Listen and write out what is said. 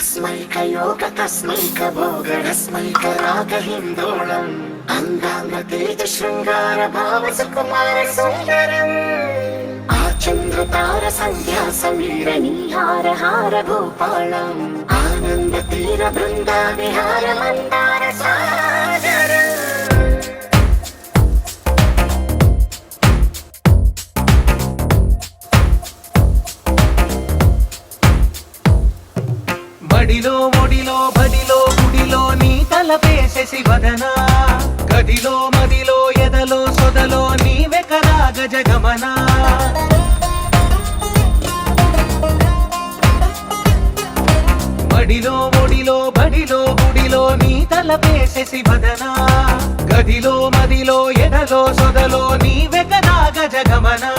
तस्मैक भोगरस्मैक रागहिन्दोळम् अङ्गाङ्ग तेज शृङ्गार भाव सुकुमार सुन्दरम् आचन्द्रतार सन्ध्या समीर नीहार हार भूपालम् आनन्द तीर बृन्दा विहार मन्दार सागर బడిలో ఒడిలో బడిలో గుడిలో నీ తలపేసేసి వదనా గదిలో మదిలో ఎదలో సొదలో నీవే కదా గజగమనా బడిలో ఒడిలో బడిలో గుడిలో నీ తలపేసేసి వదనా గదిలో మదిలో ఎదలో సొదలో నీవే కదా గజగమనా